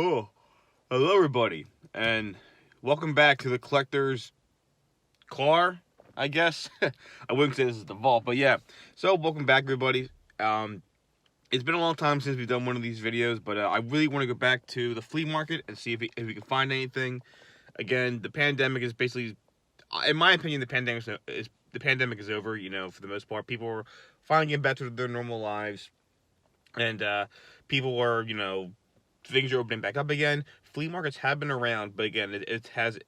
Oh, hello everybody, and welcome back to the collector's car, I guess. I wouldn't say this is the vault, but yeah. So, welcome back everybody. It's been a long time since we've done one of these videos, but I really want to go back to the flea market and see if we can find anything. Again, the pandemic is basically, in my opinion, the pandemic is over, for the most part. People are finally getting back to their normal lives, and people are, things are opening back up again. Flea markets have been around, but again, it has,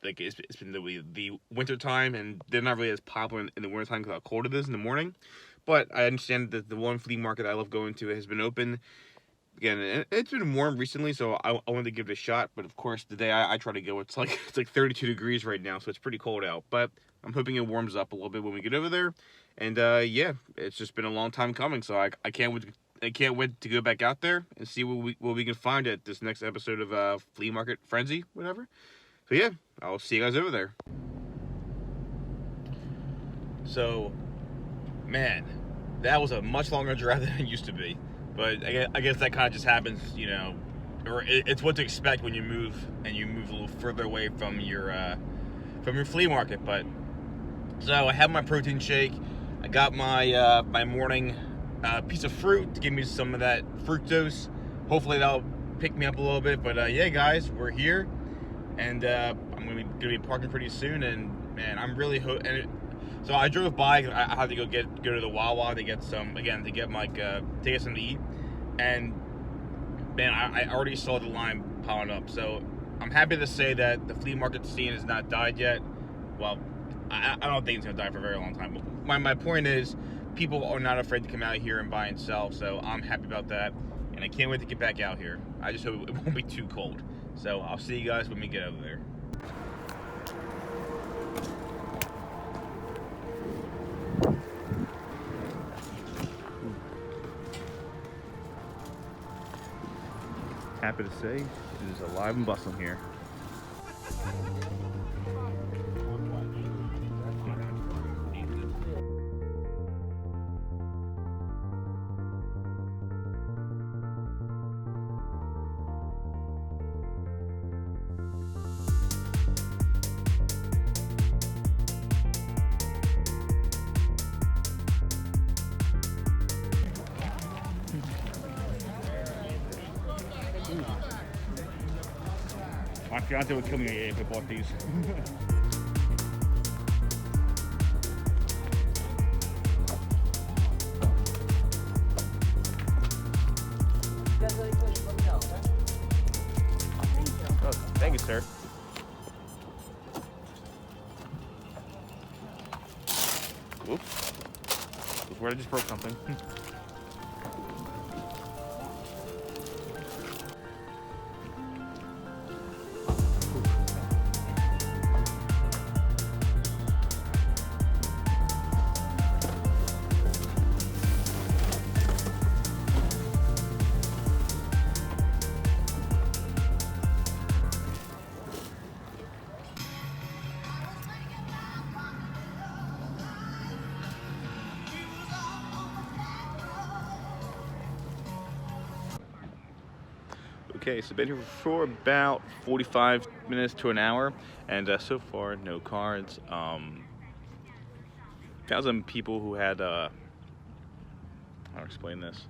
like, it's been the winter time, and they're not really as popular in the winter time because how cold it is in the morning. But I understand that the one flea market I love going to has been open. Again, it's been warm recently, so I wanted to give it a shot. But of course, the day I try to go, it's like 32 degrees right now, so it's pretty cold out. But I'm hoping it warms up a little bit when we get over there. And yeah, it's just been a long time coming, so I can't wait. I can't wait to go back out there and see what we can find at this next episode of Flea Market Frenzy, whatever. So yeah, I'll see you guys over there. So, man, that was a much longer drive than it used to be. But I guess that kind of just happens, or it's what to expect when you move a little further away from your flea market. But so I have my protein shake. I got my my morning piece of fruit to give me some of that fructose. Hopefully that'll pick me up a little bit. But yeah, guys, we're here, and I'm gonna be parking pretty soon. And man, I'm really so I drove by. I had to go to the Wawa to get some to get something to eat. And man, I already saw the line piling up. So I'm happy to say that the flea market scene has not died yet. Well, I don't think it's gonna die for a very long time. But my point is, people are not afraid to come out here and buy and sell. So I'm happy about that, and I can't wait to get back out here. I just hope it won't be too cold. So I'll see you guys when we get over there. Happy to say it is alive and bustling here. My fiance would kill me if I bought these. Oh, thank you, sir. Whoops. Where I just broke something. Okay, so been here for about 45 minutes to an hour, and so far no cards. Found some people who had how to explain this?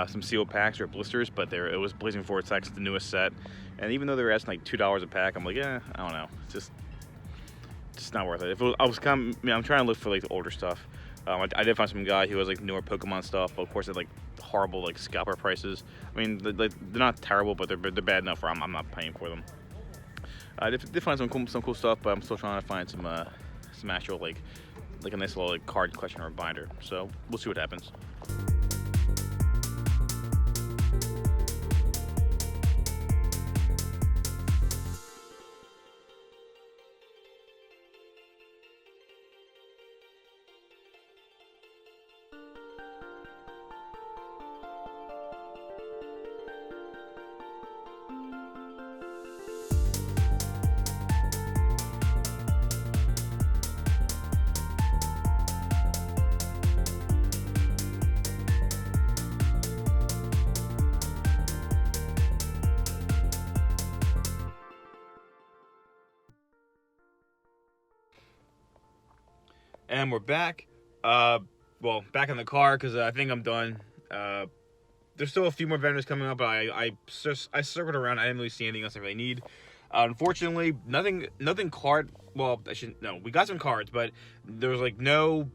Some sealed packs or blisters, but it was Blazing Forward Sex, the newest set, and even though they were asking like $2 a pack, I'm like, yeah, I don't know, it's just not worth it. I'm trying to look for like the older stuff. I did find some guy who has like newer Pokemon stuff, but of course they're like horrible like scalper prices. I mean, they're not terrible, but they're bad enough where I'm not paying for them. I did find some cool stuff, but I'm still trying to find some actual like a nice little like card collection or binder. So we'll see what happens. And we're back. Well, back in the car because I think I'm done. There's still a few more vendors coming up, but I circled around. I didn't really see anything else I really need. Unfortunately, nothing card. Well, we got some cards, but there was like no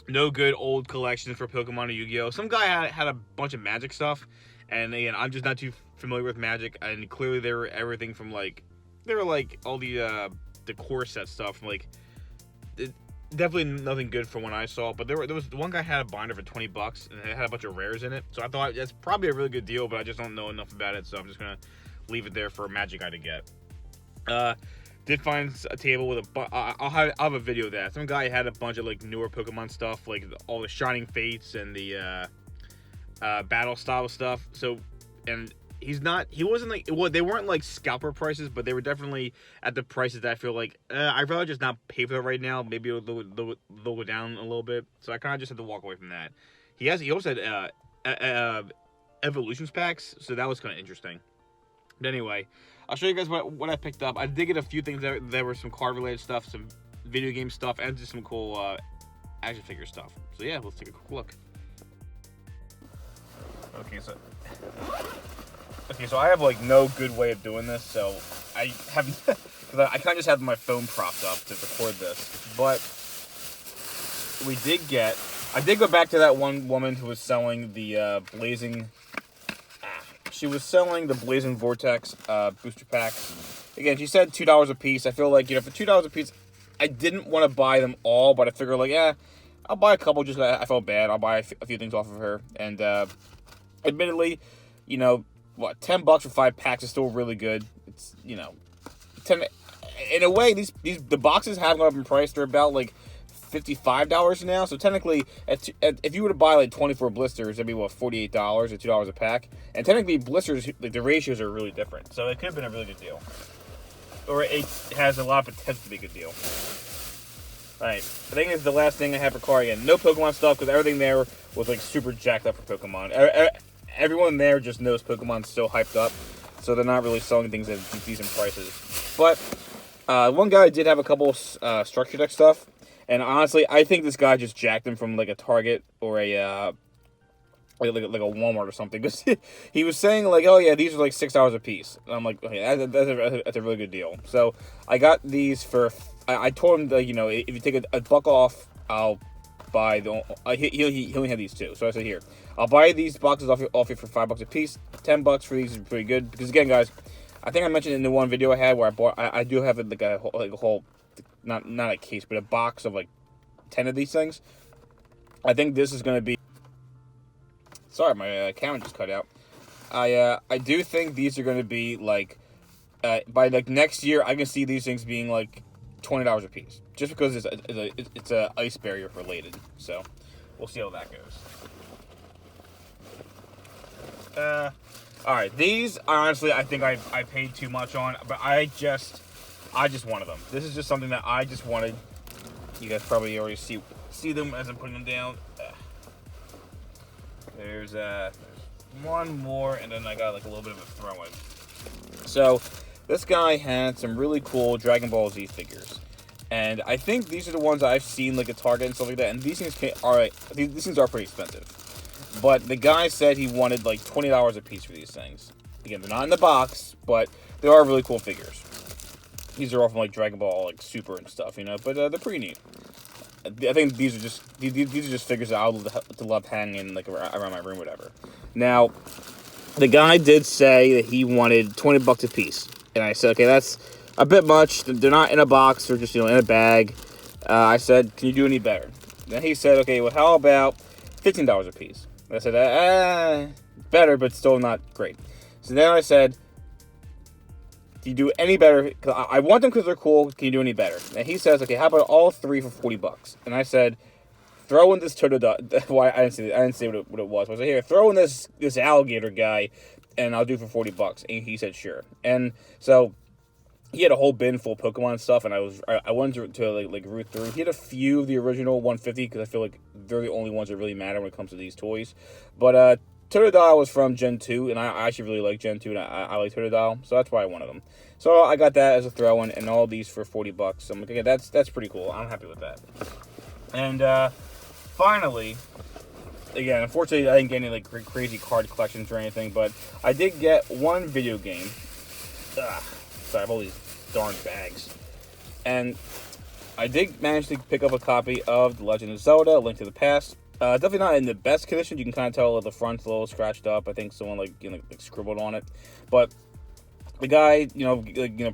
good old collections for Pokemon or Yu-Gi-Oh. Some guy had a bunch of Magic stuff, and again, I'm just not too familiar with Magic, and clearly they were everything from like all the core set stuff, like definitely nothing good from when I saw it. But there was one guy had a binder for $20 and it had a bunch of rares in it, so I thought that's probably a really good deal, but I just don't know enough about it, so I'm just gonna leave it there for a Magic guy to get. Did find a table with I'll have a video of that. Some guy had a bunch of like newer Pokemon stuff, like all the Shining Fates and the battle style stuff. So, and he wasn't like, well, they weren't like scalper prices, but they were definitely at the prices that I feel like I'd rather just not pay for that right now. Maybe they'll go down a little bit. So I kind of just had to walk away from that. He also had evolutions packs, so that was kind of interesting. But anyway, I'll show you guys what I picked up. I did get a few things that were some card related stuff, some video game stuff, and just some cool action figure stuff. So yeah, let's take a quick look. Okay, so I have like no good way of doing this, so I haven't, because I kind of just have my phone propped up to record this. But I did go back to that one woman who was selling the Blazing. She was selling the Blazing Vortex booster packs. Again, she said $2 a piece. I feel like, for $2 a piece, I didn't want to buy them all, but I figured like, I'll buy a couple just because I felt bad. I'll buy a few things off of her. And admittedly, $10 for 5 packs is still really good. It's, 10. In a way, the boxes have gone up in price. They're about like $55 now. So technically, if you were to buy like 24 blisters, that'd be $48 or $2 a pack. And technically, blisters, like the ratios are really different. So it could have been a really good deal, or it has a lot of potential to be a good deal. All right, I think it's the last thing I have for car again. No Pokemon stuff because everything there was like super jacked up for Pokemon. Everyone there just knows Pokemon's so hyped up, so they're not really selling things at decent prices. But one guy did have a couple structure deck stuff. And honestly, I think this guy just jacked them from like a Target or a like a Walmart or something. Because he was saying like, oh yeah, these are like $6 a piece. And I'm like, okay, that's a really good deal. So I got these for. I told him that if you take a buck off, I'll buy the. He only had these two, so I said here, I'll buy these boxes off you for $5 a piece. $10 for these is pretty good because again, guys, I think I mentioned in the one video I had where I bought. I do have like a whole. Not a case, but a box of like 10 of these things. I think this is going to be. Sorry, my camera just cut out. I do think these are going to be like by like next year. I can see these things being like $20 a piece, just because it's a ice barrier related. So we'll see how that goes. All right, these honestly I think I paid too much on, but I just wanted them. This is just something that I just wanted. You guys probably already see them as I'm putting them down. There's one more, and then I got like a little bit of a throw-in. So this guy had some really cool Dragon Ball Z figures, and I think these are the ones I've seen like at Target and stuff like that. And these things these things are pretty expensive. But the guy said he wanted like $20 a piece for these things. Again, they're not in the box, but they are really cool figures. These are all from like Dragon Ball, like Super and stuff, but they're pretty neat. I think these are just figures that I would love hanging like around my room, whatever. Now, the guy did say that he wanted $20 a piece, and I said, okay, that's a bit much. They're not in a box; they're just in a bag. I said, can you do any better? Then he said, okay, well, how about $15 a piece? I said, better, but still not great. So then I said, can you do any better? Cause I want them because they're cool. Can you do any better? And he says, okay, how about all three for $40? And I said, throw in this Totodile. Why I didn't say what it was. I said, here, throw in this alligator guy, and I'll do for $40. And he said, sure. And so he had a whole bin full of Pokemon stuff, and I wanted to like root through. He had a few of the original 150 because I feel like they're the only ones that really matter when it comes to these toys. But Totodile was from Gen 2, and I actually really like Gen 2, and I like Totodile, so that's why I wanted them. So I got that as a throw-in, and all these for $40. So I'm like, okay, that's pretty cool. I'm happy with that. And finally, again, unfortunately, I didn't get any like crazy card collections or anything, but I did get one video game. Sorry, I have all these darn bags. And I did manage to pick up a copy of The Legend of Zelda: A Link to the Past. Definitely not in the best condition. You can kind of tell the front's a little scratched up. I think someone like scribbled on it, but the guy,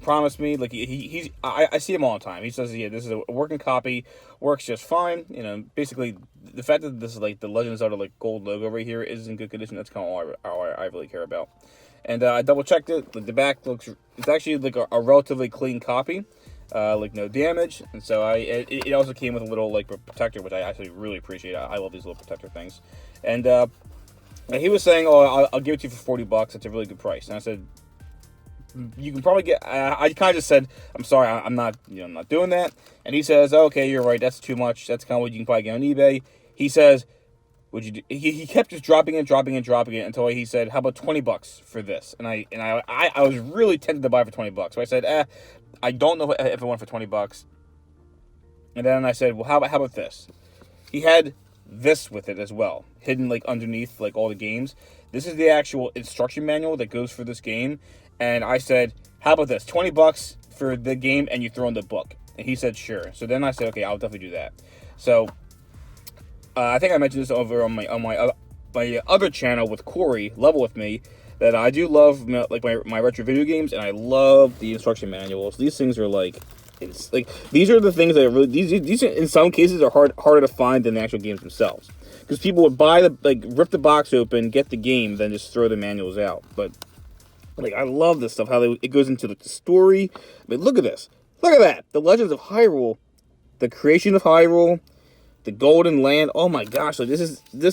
promised me like I see him all the time. He says, yeah, this is a working copy, works just fine. Basically the fact that this is like the Legend of Zelda like gold logo right here is in good condition. That's kind of all I really care about. And I double checked it. Like, the back looks, it's actually like a relatively clean copy. Like no damage, and so it also came with a little like protector, which I actually really appreciate. I love these little protector things. And he was saying, "Oh, I'll give it to you for $40. It's a really good price." And I said, "You can probably get." I kind of just said, "I'm sorry, I'm not, I'm not doing that." And he says, oh, "Okay, you're right. That's too much. That's kind of what you can probably get on eBay." He says, "Would you?" He kept just dropping it until he said, "How about $20 for this?" And I was really tempted to buy for $20. So I said, I don't know if I went for $20. And then I said, well, how about this? He had this with it as well, hidden like underneath like all the games. This is the actual instruction manual that goes for this game. And I said, how about this? $20 for the game, and you throw in the book. And he said, sure. So then I said, okay, I'll definitely do that. So I think I mentioned this over on my other channel with Corey, Level With Me, that I do love like my retro video games, and I love the instruction manuals. These things are like, it's like these are the things that are really these in some cases are harder to find than the actual games themselves, because people would buy rip the box open, get the game, then just throw the manuals out. But like I love this stuff, how it goes into like, the story. I mean, look at this, look at that, the Legends of Hyrule, the creation of Hyrule, the Golden Land. Oh my gosh, like this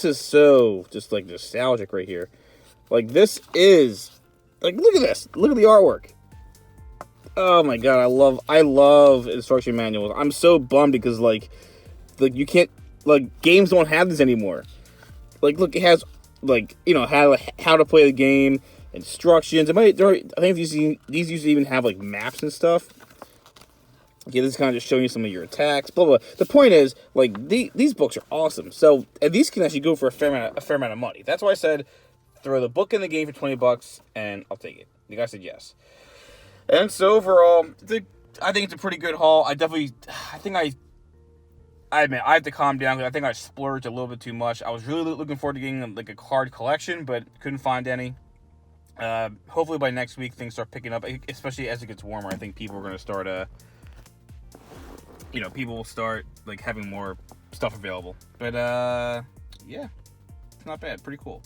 is so just like nostalgic right here. Like this is like, look at this. Look at the artwork. Oh my god, I love instruction manuals. I'm so bummed because like you can't, like, games don't have this anymore. Like look, it has like, how to play the game, instructions. I think these used to even have like maps and stuff. Okay, this is kind of just showing you some of your attacks, blah blah. The point is, like, these books are awesome. So, and these can actually go for a fair amount of money. That's why I said throw the book in the game for $20, and I'll take it. The guy said yes. And so overall, I think it's a pretty good haul. I admit I have to calm down because I think I splurged a little bit too much. I was really looking forward to getting like a card collection, but couldn't find any. Hopefully by next week things start picking up, especially as it gets warmer. I think people are going to start people will start like having more stuff available. But yeah, it's not bad. Pretty cool.